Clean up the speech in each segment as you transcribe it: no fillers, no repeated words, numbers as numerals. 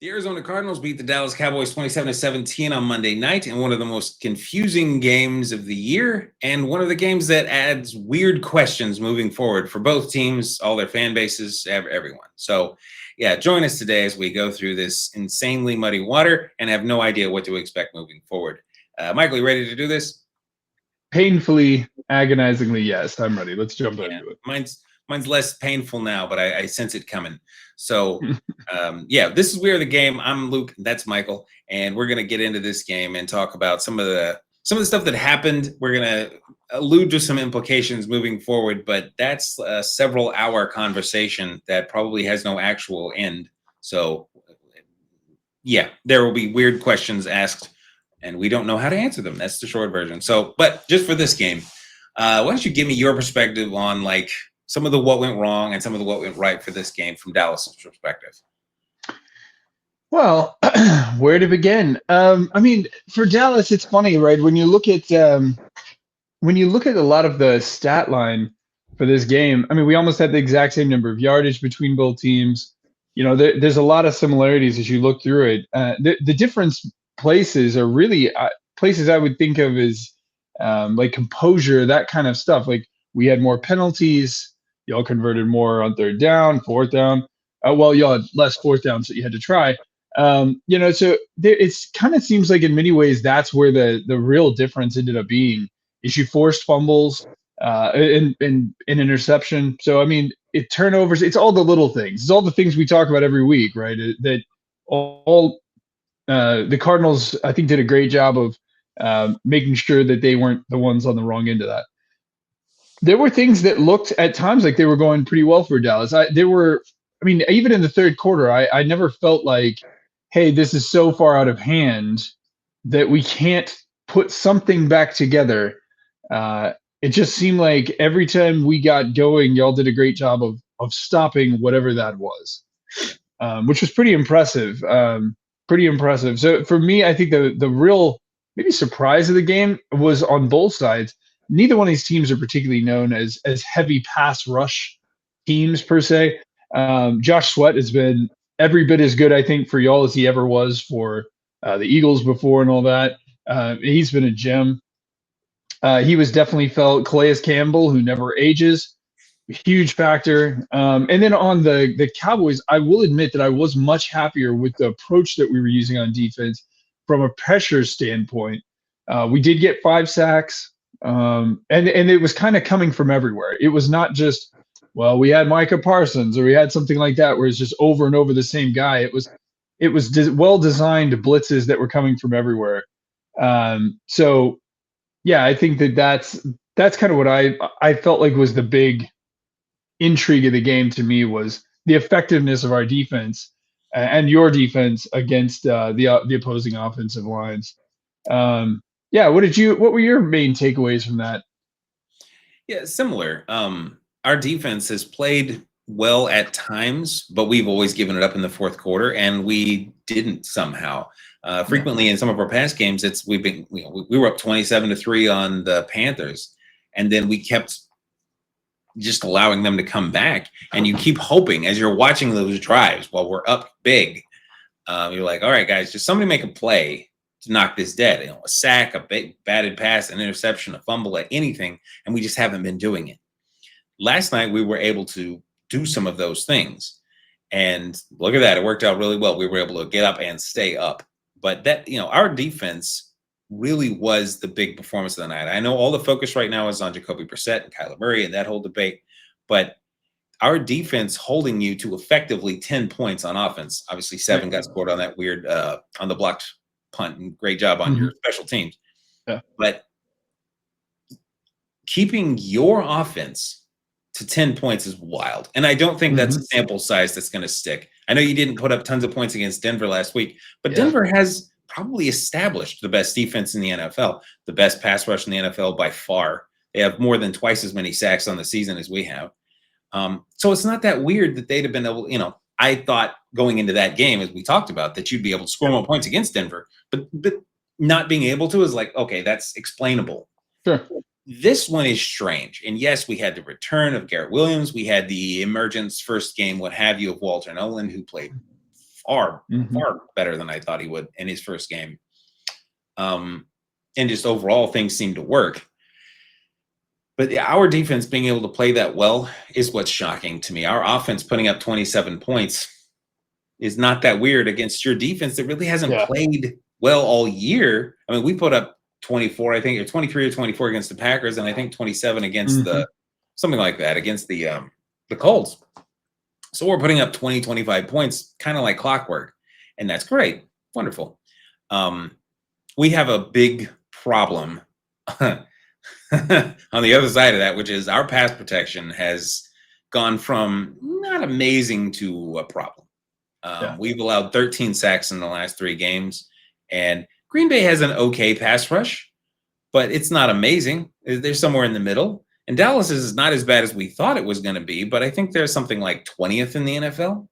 The Arizona Cardinals beat the Dallas Cowboys 27-17 on Monday night in one of the most confusing games of the year, and one of the games that adds weird questions moving forward for both teams, all their fan bases, everyone. So, yeah, join us today as we go through this insanely muddy water and have no idea what to expect moving forward. Michael, you ready to do this? Painfully, agonizingly, yes. I'm ready. Let's jump Yeah, into it. mine's less painful now, but I sense it coming. So, yeah, this is We Are the Game. I'm Luke. That's Michael, and we're gonna get into this game and talk about some of the stuff that happened. We're gonna allude to some implications moving forward, but that's a several-hour conversation that probably has no actual end. So, yeah, there will be weird questions asked, and we don't know how to answer them. That's the short version. So, but just for this game, why don't you give me your perspective on like some of the what went wrong and some of the what went right for this game from Dallas' perspective? Well, where to begin? I mean, for Dallas, it's funny, right? When you look at a lot of the stat line for this game, I mean, we almost had the exact same number of yardage between both teams. There's a lot of similarities as you look through it. The difference places are really places I would think of as like composure, that kind of stuff. Like we had more penalties. Y'all converted more on third down, fourth down. Well, y'all had less fourth downs that you had to try. So it's kind of seems like in many ways that's where the real difference ended up being is you forced fumbles and interception. So I mean, it turnovers. It's all the little things. It's all the things we talk about every week, right? That all the Cardinals, I think, did a great job of making sure that they weren't the ones on the wrong end of that. There were things that looked at times like they were going pretty well for Dallas. I mean, even in the third quarter, I never felt like, hey, this is so far out of hand that we can't put something back together. It just seemed like every time we got going, y'all did a great job of stopping whatever that was, which was pretty impressive. Pretty impressive. So for me, I think the real maybe surprise of the game was on both sides. Neither one of these teams are particularly known as heavy pass rush teams per se. Josh Sweat has been every bit as good, I think, for y'all as he ever was for the Eagles before and all that. He's been a gem. He was definitely felt. Calais Campbell, who never ages, huge factor. And then on the Cowboys, I will admit that I was much happier with the approach that we were using on defense from a pressure standpoint. We did get 5 sacks, and it was kind of coming from everywhere. It was not just, well, we had Micah Parsons or we had something like that where it's just over and over the same guy. It was well designed blitzes that were coming from everywhere. So yeah, I think that's kind of what I felt like was the big intrigue of the game to me was the effectiveness of our defense and your defense against the opposing offensive lines. Yeah, what were your main takeaways from that? Yeah, similar. Our defense has played well at times, but we've always given it up in the fourth quarter, and we didn't somehow. Frequently in some of our past games, we were up 27-3 on the Panthers, and then we kept just allowing them to come back. And you keep hoping as you're watching those drives while we're up big. You're like, all right, guys, just somebody make a play to knock this dead. A sack, a big batted pass, an interception, a fumble, at anything, and we just haven't been doing it. Last night we were able to do some of those things, and look at that, it worked out really well. We were able to get up and stay up. But that, our defense really was the big performance of the night. I know all the focus right now is on Jacoby Brissett and Kyler Murray and that whole debate, but our defense holding you to effectively 10 points on offense. Obviously, 7 got scored on that weird on the blocked punt, and great job on your special teams. Yeah. But keeping your offense to 10 points is wild. And I don't think that's a sample size that's going to stick. I know you didn't put up tons of points against Denver last week, but Denver has probably established the best defense in the NFL, the best pass rush in the NFL by far. They have more than twice as many sacks on the season as we have. So it's not that weird that they'd have been able, I thought going into that game, as we talked about, that you'd be able to score more points against Denver, but not being able to is like, okay, that's explainable. Sure. This one is strange. And yes, we had the return of Garrett Williams. We had the emergence first game, what have you, of Walter Nolan, who played far, Mhm. far better than I thought he would in his first game. And just overall, things seem to work. But our defense being able to play that well is what's shocking to me. Our offense putting up 27 points is not that weird against your defense that really hasn't played well all year. I mean, we put up 24, I think, or 23 or 24 against the Packers, and I think 27 against the something like that against the Colts. So we're putting up 20, 25 points, kind of like clockwork, and that's great, wonderful. We have a big problem on the other side of that, which is our pass protection has gone from not amazing to a problem. We've allowed 13 sacks in the last 3 games, and Green Bay has an okay pass rush, but it's not amazing. They're somewhere in the middle. And Dallas is not as bad as we thought it was going to be, but I think they're something like 20th in the NFL.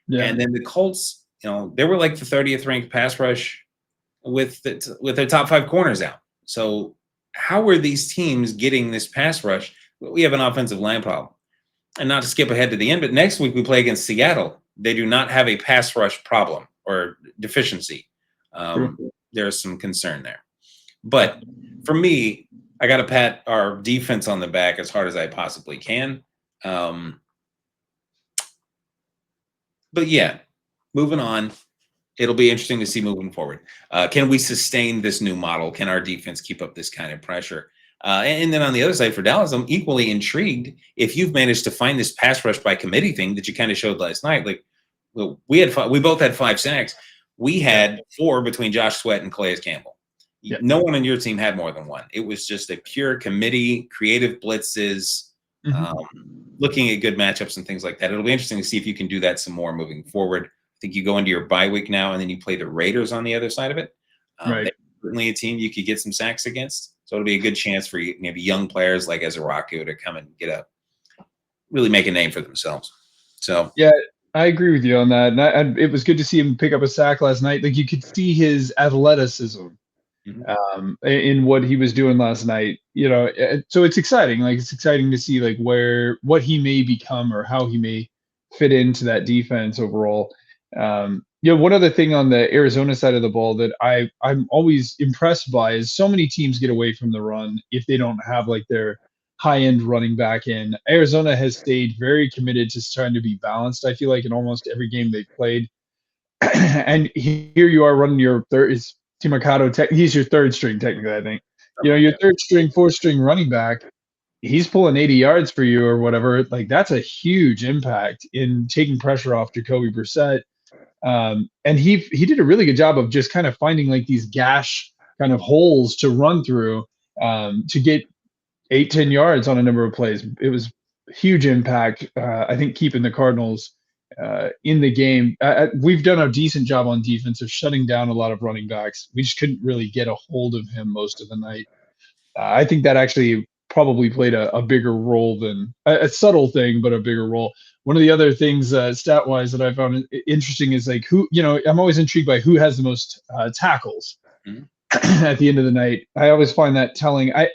Yeah. And then the Colts, they were like the 30th ranked pass rush with their top 5 corners out. So how are these teams getting this pass rush? We have an offensive line problem. And not to skip ahead to the end, but next week we play against Seattle. They do not have a pass rush problem or deficiency. There's some concern there. But for me, I got to pat our defense on the back as hard as I possibly can. But yeah, moving on. It'll be interesting to see moving forward. Can we sustain this new model? Can our defense keep up this kind of pressure? And then on the other side for Dallas, I'm equally intrigued if you've managed to find this pass rush by committee thing that you kind of showed last night. Like, we both had 5 sacks. We had 4 between Josh Sweat and Calais Campbell. No one on your team had more than 1. It was just a pure committee, creative blitzes, looking at good matchups and things like that. It'll be interesting to see if you can do that some more moving forward. I think you go into your bye week now, and then you play the Raiders on the other side of it. They're certainly a team you could get some sacks against. So it'll be a good chance for maybe young players like Ezeraku to come and really make a name for themselves. So yeah, I agree with you on that. And it was good to see him pick up a sack last night. Like, you could see his athleticism in what he was doing last night. So it's exciting. Like, it's exciting to see like what he may become or how he may fit into that defense overall. One other thing on the Arizona side of the ball that I'm always impressed by is so many teams get away from the run if they don't have like their high-end running back in. Arizona has stayed very committed to trying to be balanced, I feel like, in almost every game they've played. And here you are running your third, is Timakato, he's your third string technically, I think. Your third string, fourth string running back, he's pulling 80 yards for you or whatever. Like, that's a huge impact in taking pressure off Jacoby Brissett. And he did a really good job of just kind of finding like these gash kind of holes to run through to get 8-10 yards on a number of plays. It was huge impact. I think keeping the Cardinals in the game. We've done a decent job on defense of shutting down a lot of running backs. We just couldn't really get a hold of him most of the night. I think that actually probably played a bigger role than a subtle thing, but a bigger role. One of the other things stat wise that I found interesting is like I'm always intrigued by who has the most tackles at the end of the night. I always find that telling. I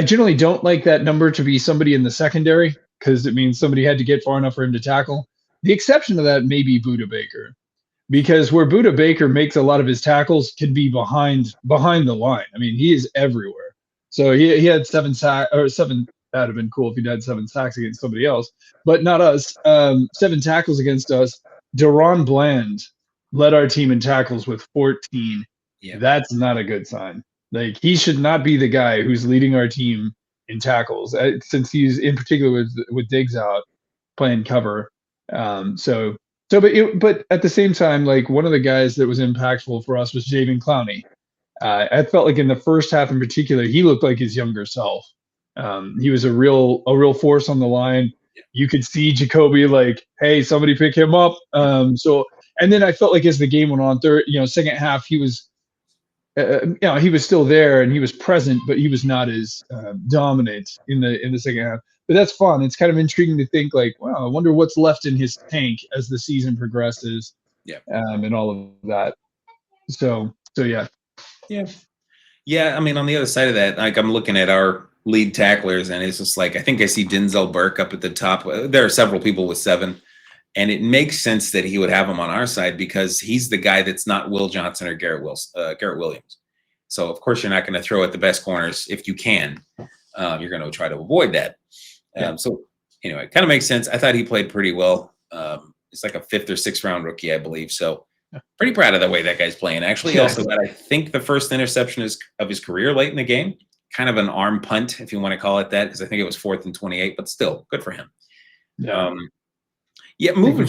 generally don't like that number to be somebody in the secondary because it means somebody had to get far enough for him to tackle. The exception to that may be Budda Baker, because where Budda Baker makes a lot of his tackles can be behind the line. I mean, he is everywhere. So he had 7 sacks, or 7. That'd have been cool if he'd had 7 sacks against somebody else, but not us. 7 tackles against us. Deron Bland led our team in tackles with 14. Yeah. That's not a good sign. Like, he should not be the guy who's leading our team in tackles, since he's in particular with Diggs out playing cover. But at the same time, like, one of the guys that was impactful for us was Javen Clowney. I felt like in the first half in particular, he looked like his younger self. He was a real force on the line. You could see Jacoby like, hey, somebody pick him up. And then I felt like as the game went on, second half, he was, he was still there and he was present, but he was not as dominant in the second half. But that's fun. It's kind of intriguing to think like, wow, I wonder what's left in his tank as the season progresses. Yeah. And all of that. So yeah. Yeah. I mean, on the other side of that, like, I'm looking at our lead tacklers, and it's just like, I think I see Denzel Burke up at the top. There are several people with 7, And it makes sense that he would have him on our side because he's the guy that's not Will Johnson or Garrett Williams. So of course you're not going to throw at the best corners if you can. You're going to try to avoid that. So anyway, it kind of makes sense. I thought he played pretty well. It's like a 5th or 6th round rookie, I believe. So pretty proud of the way that guy's playing. Actually, he also got, I think, the first interception of his career late in the game. Kind of an arm punt, if you want to call it that, because I think it was 4th and 28, but still good for him. Moving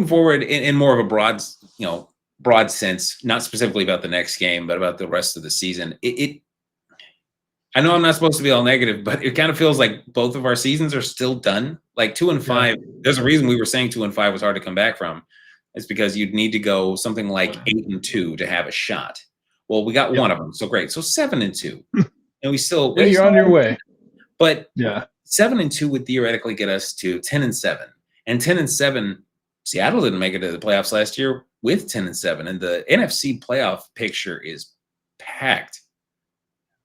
forward in more of a broad sense, not specifically about the next game, but about the rest of the season. I know I'm not supposed to be all negative, but it kind of feels like both of our seasons are still done. Like 2-5. There's a reason we were saying 2-5 was hard to come back from. It's because you'd need to go something like 8-2 to have a shot. Well, we got one of them, so great. So 7-2, and we still you're on your way. But 7-2 would theoretically get us to 10-7, and 10-7. Seattle didn't make it to the playoffs last year with 10-7, and the NFC playoff picture is packed.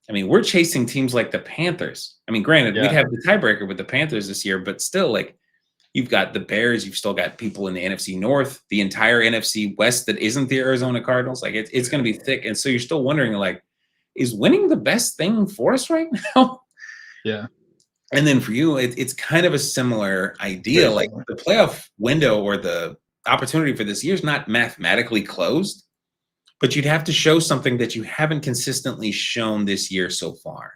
I mean, we're chasing teams like the Panthers. I mean, granted, we'd have the tiebreaker with the Panthers this year, but still, like, you've got the Bears, you've still got people in the NFC North, the entire NFC West that isn't the Arizona Cardinals. Like, it's going to be thick, and so you're still wondering, like, is winning the best thing for us right now? Yeah. And then for you, it's kind of a similar idea. Like, the playoff window or the opportunity for this year is not mathematically closed, but you'd have to show something that you haven't consistently shown this year so far.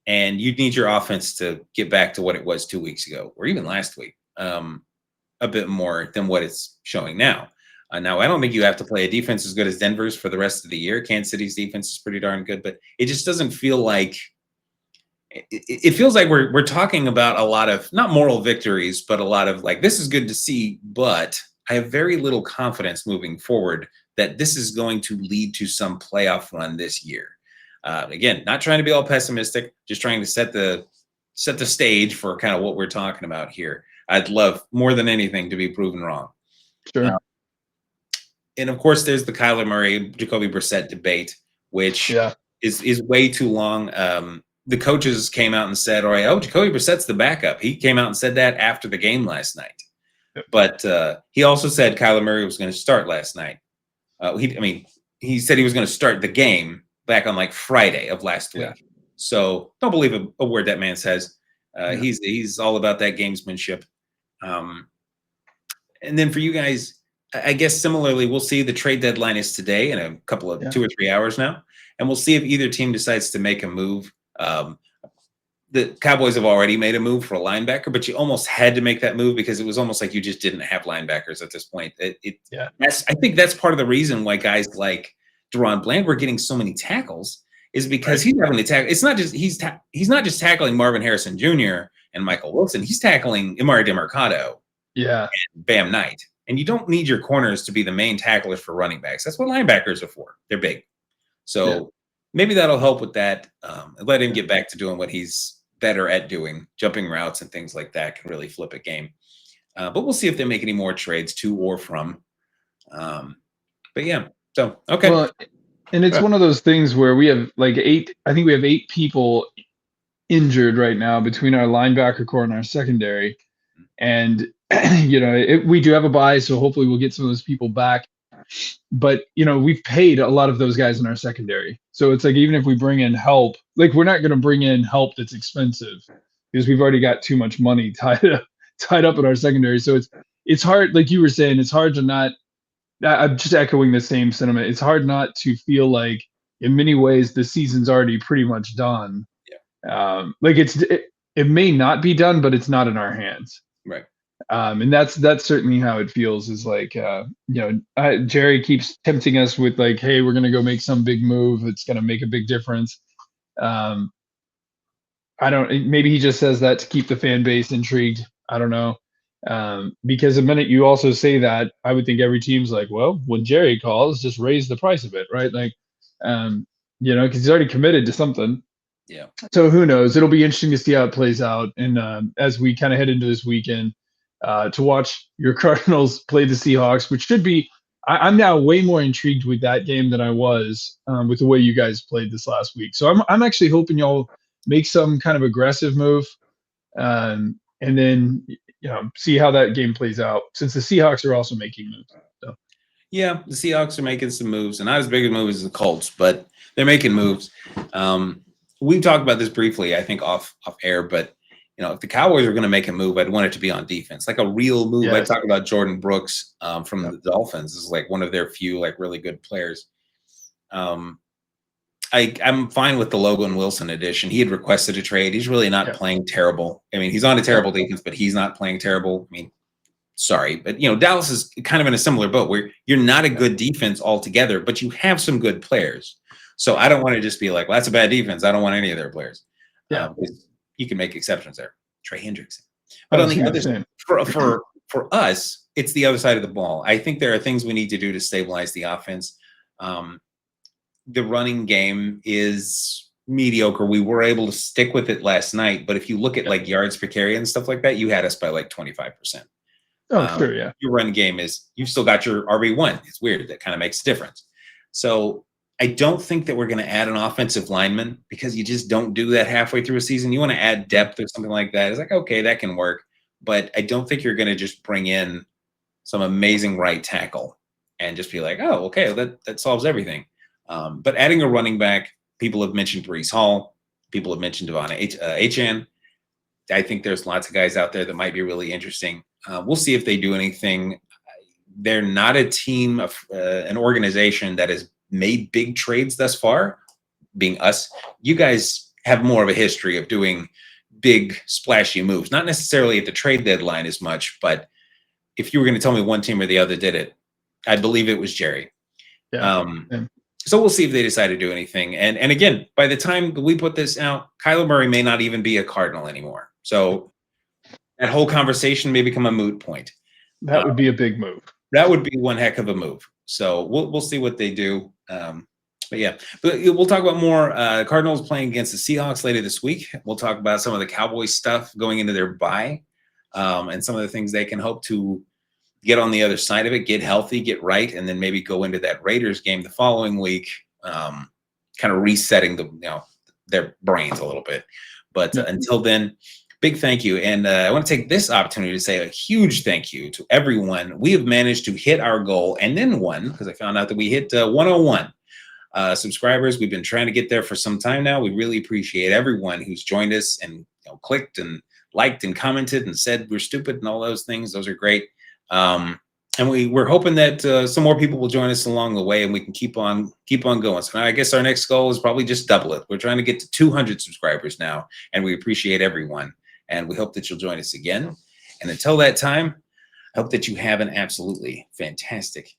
And you'd need your offense to get back to what it was 2 weeks ago, or even last week, a bit more than what it's showing now. Now, I don't think you have to play a defense as good as Denver's for the rest of the year. Kansas City's defense is pretty darn good, but it just doesn't feel like it feels like we're talking about a lot of not moral victories, but a lot of like, this is good to see, but I have very little confidence moving forward that this is going to lead to some playoff run this year. Again, not trying to be all pessimistic, just trying to set the stage for kind of what we're talking about here. I'd love more than anything to be proven wrong. Sure. And of course, there's the Kyler Murray, Jacoby Brissett debate, which is way too long. The coaches came out and said, all right, Jacoby Brissett's the backup. He came out and said that after the game last night. But he also said Kyler Murray was going to start last night. He said he was going to start the game back on like Friday of last week. So don't believe a word that man says. He's all about that gamesmanship. And then for you guys, I guess similarly, we'll see the trade deadline is today in a couple of 2 or 3 hours now. And we'll see if either team decides to make a move. The Cowboys have already made a move for a linebacker, but you almost had to make that move because it was almost like you just didn't have linebackers at this point. I think that's part of the reason why guys like Deron Bland were getting so many tackles is because he's having to tackle. It's not just he's not just tackling Marvin Harrison Jr. and Michael Wilson. He's tackling Emari Demercado, and Bam Knight. And you don't need your corners to be the main tacklers for running backs. That's what linebackers are for. They're big. So maybe that'll help with that. Let him get back to doing what he's better at doing. Jumping routes and things like that can really flip a game. But we'll see if they make any more trades to or from. But yeah, so, okay. Well, and it's one of those things where we have like 8 people injured right now between our linebacker core and our secondary. And, we do have a bye, so hopefully we'll get some of those people back. But, we've paid a lot of those guys in our secondary. So it's like, even if we bring in help, like we're not going to bring in help that's expensive because we've already got too much money tied up in our secondary. So it's hard, like you were saying, it's hard to not, I'm just echoing the same sentiment. It's hard not to feel like in many ways the season's already pretty much done. Like it may not be done, but it's not in our hands. Right. And that's certainly how it feels is like, Jerry keeps tempting us with like, hey, we're going to go make some big move. It's going to make a big difference. Maybe he just says that to keep the fan base intrigued. I don't know. Because the minute you also say that, I would think every team's like, well, when Jerry calls, just raise the price of it. Right. Like, because he's already committed to something. Yeah. So who knows? It'll be interesting to see how it plays out. And as we kind of head into this weekend, to watch your Cardinals play the Seahawks, which should be, I'm now way more intrigued with that game than I was with the way you guys played this last week. So I'm actually hoping y'all make some kind of aggressive move. And then, see how that game plays out, since the Seahawks are also making moves. So Yeah, the Seahawks are making some moves, and not as big a moves as the Colts, but they're making moves. We talked about this briefly, I think, off air, but if the Cowboys are going to make a move, I'd want it to be on defense, like a real move. I yes, talked about Jordan Brooks from yeah, the Dolphins. This is like one of their few like really good players. Um, I'm fine with the Logan Wilson addition. He had requested a trade. He's really not yeah, playing terrible. I mean, he's on a yeah, terrible defense, but he's not playing terrible. I mean, sorry, but Dallas is kind of in a similar boat where you're not a yeah, good defense altogether, but you have some good players. So I don't want to just be like, well, that's a bad defense. I don't want any of their players. yeah. You can make exceptions there. Trey Hendrickson. I But on was the gonna other say, for us, it's the other side of the ball. I think there are things we need to do to stabilize the offense. The running game is mediocre. We were able to stick with it last night, but if you look at yeah. like yards per carry and stuff like that, you had us by like 25%. Oh, sure, yeah, Your run game is you've still got your RB1. It's weird. That kind of makes a difference. So I don't think that we're going to add an offensive lineman because you just don't do that halfway through a season. You want to add depth or something like that. It's like, okay, that can work. But I don't think you're going to just bring in some amazing right tackle and just be like, oh, okay, that solves everything. But adding a running back, people have mentioned Breece Hall. People have mentioned Devon Achane. I think there's lots of guys out there that might be really interesting. We'll see if they do anything. They're not a team of an organization that has made big trades thus far, being us. You guys have more of a history of doing big splashy moves, not necessarily at the trade deadline as much, but if you were going to tell me one team or the other did it, I believe it was Jerry. yeah. So we'll see if they decide to do anything. And again, by the time we put this out, Kyler Murray may not even be a Cardinal anymore. So that whole conversation may become a moot point. That would be a big move. That would be one heck of a move. So we'll see what they do. But yeah, we'll talk about more Cardinals playing against the Seahawks later this week. We'll talk about some of the Cowboys stuff going into their bye and some of the things they can hope to get on the other side of it, get healthy, get right, and then maybe go into that Raiders game the following week, kind of resetting their brains a little bit. But until then, big thank you. And I want to take this opportunity to say a huge thank you to everyone. We have managed to hit our goal and then one, because I found out that we hit 101 subscribers. We've been trying to get there for some time now. We really appreciate everyone who's joined us and clicked and liked and commented and said we're stupid and all those things. Those are great. And we're hoping that some more people will join us along the way and we can keep on going. So I guess our next goal is probably just double it. We're trying to get to 200 subscribers now, and we appreciate everyone. And we hope that you'll join us again. And until that time, I hope that you have an absolutely fantastic